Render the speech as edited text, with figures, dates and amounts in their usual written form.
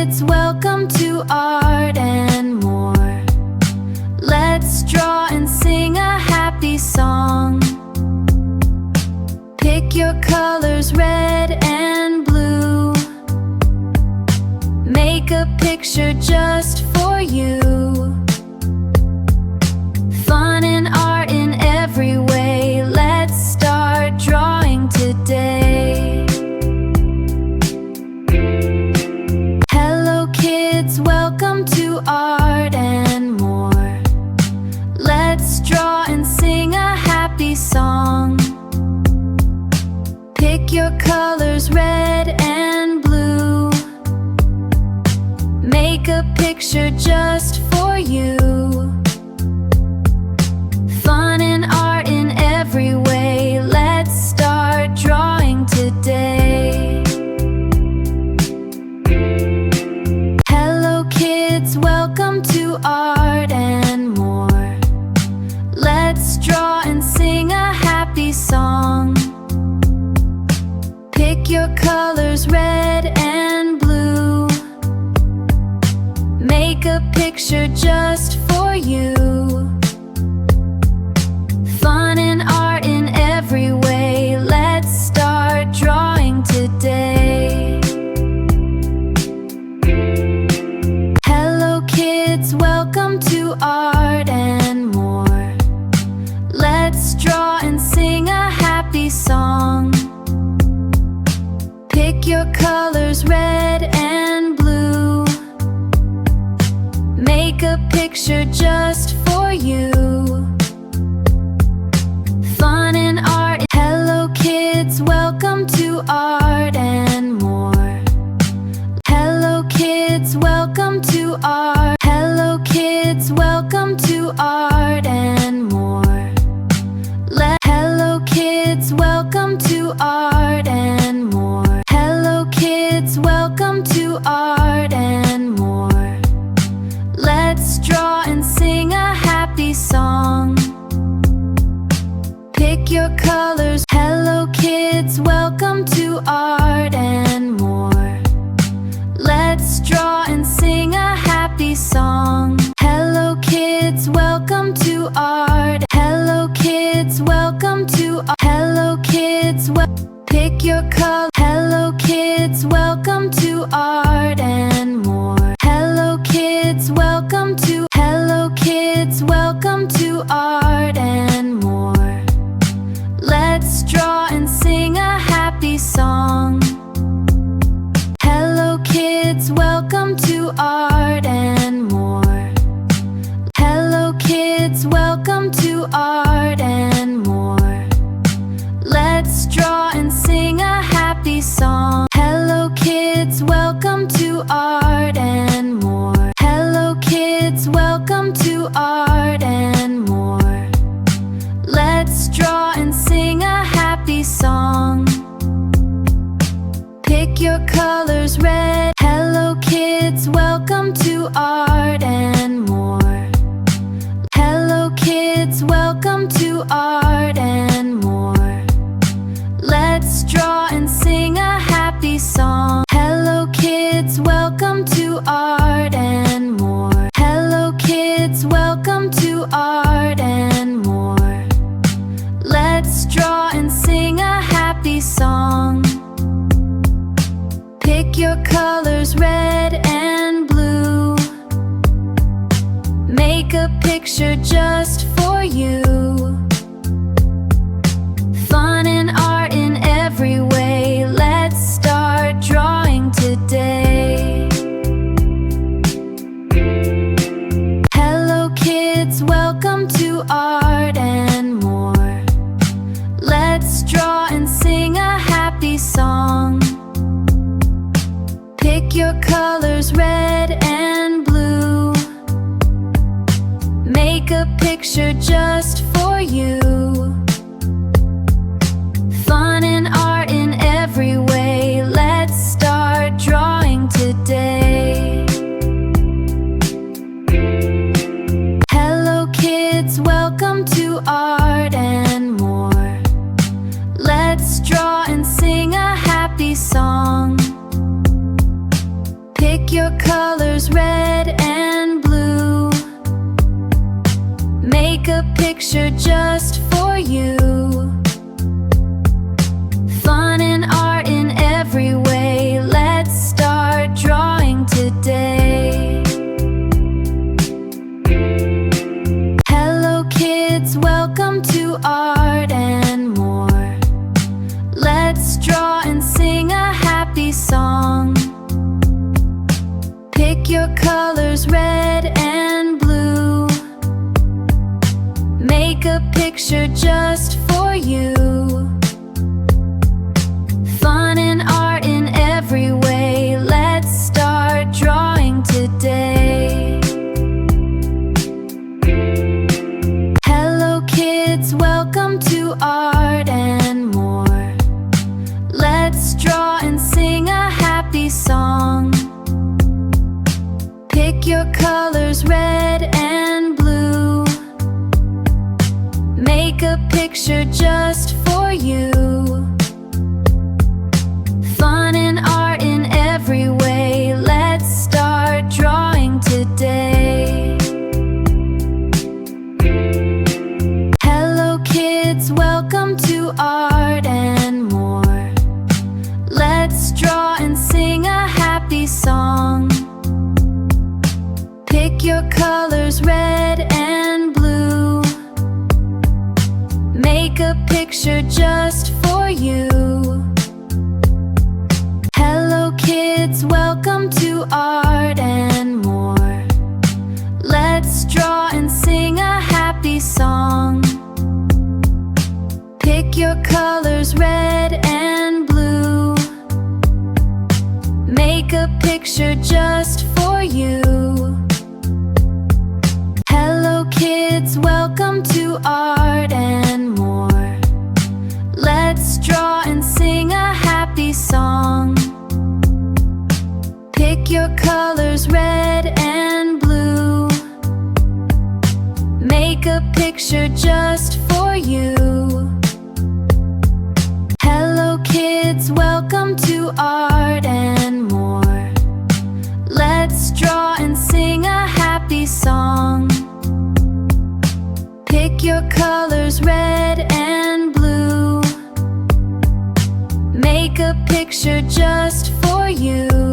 kids, welcome to Art and More. Let's draw and sing a happy song. Pick your colors, red and blue. Make a picture just for you. Fun and art in every way. Let's start drawing today. Hello kids, welcome to Art and More. Let's draw and sing a happy song. Pick your colors, red and blue. Make a picture just for you. Fun and art in every way. Let's start drawing today. Hello kids, welcome to Art and More. Let's draw and sing a happy song. Pick your colors, red and blue. Make a picture just for you. Fun and art in every way. Let's start drawing today. Hello kids, welcome to Art and More. Let's draw and sing a happy song. Pick your colors, red and blue. Make a picture just for you. Fun and art. Hello kids, welcome to Art and More. Hello kids, welcome to Art. Hello kids, welcome to Art and More. Hello kids, welcome to Art and More. Hello kids, welcome to Art and More. Let's draw and sing a happy song. Pick your colors. Hello kids, welcome to Art and More. Let's draw and sing a happy song. Hello kids, welcome to Art. Hello kids, welcome to Hello kids, pick your color. Hello kids, welcome to Art and More. Hello kids, welcome to Hello kids, welcome to Art and More. Let's draw and sing a happy song. Hello kids, welcome to Art and More. Hello kids, welcome to Art and More. Let's draw and sing a happy song. Hello kids, welcome to Art and More. Hello kids, welcome to Art and More. Let's draw and sing a happy song. Pick your colors, red. Hello kids, welcome to Art and More. Hello kids, welcome to Art and More. Let's draw and sing a happy song. Hello kids, welcome to Art and More. Hello kids, welcome to Art and More. Let's draw and sing a happy song. Pick your colors, red and blue. Make a picture just for you. Fun and art in every way. Let's start drawing today. Hello kids, welcome to Art and More. Let's draw and sing a happy song. Pick your colors, red and blue. Make a picture just for you. Fun and art in every way. Let's start drawing today. Hello kids, welcome to Art and More. Let's draw and sing a happy song. Pick your colors, red and blue. Make a picture just for you. Fun and art in every way. Let's start drawing today. Hello kids, welcome to Art and More. Pick your colors, red and blue. Make a picture just for you. Fun and art in every way. Let's start drawing today. Hello kids, welcome to Art and More. Let's draw and sing a happy song. Pick your colors, red and blue. Make a picture just for you. Fun and art in every way. Let's start drawing today. Hello kids, welcome to Art and More. Let's draw and sing a happy song. Pick your colors, red and blue. Make a picture just for you. Fun and art in every way. Let's start drawing today. Hello kids, welcome to Art and More. Let's draw and sing a happy song. Pick your colors, red and blue. Make a picture just for you. Fun and art in every way. Let's start drawing today. Hello kids, welcome to Art and More. Let's draw and sing a happy song. Pick your colors, red and blue. Make a picture just for you. Hello kids, welcome to Art and More. Let's draw and sing a happy song. Pick your colors, red and blue. Make a picture just for you. Hello kids, welcome to Art and More. Let's draw and sing a happy song. Pick your colors, red and blue. Make a picture just for you. Hello kids, welcome to Art and More. Let's draw and sing a happy song. Pick your colors, red and blue. Make a picture just for you.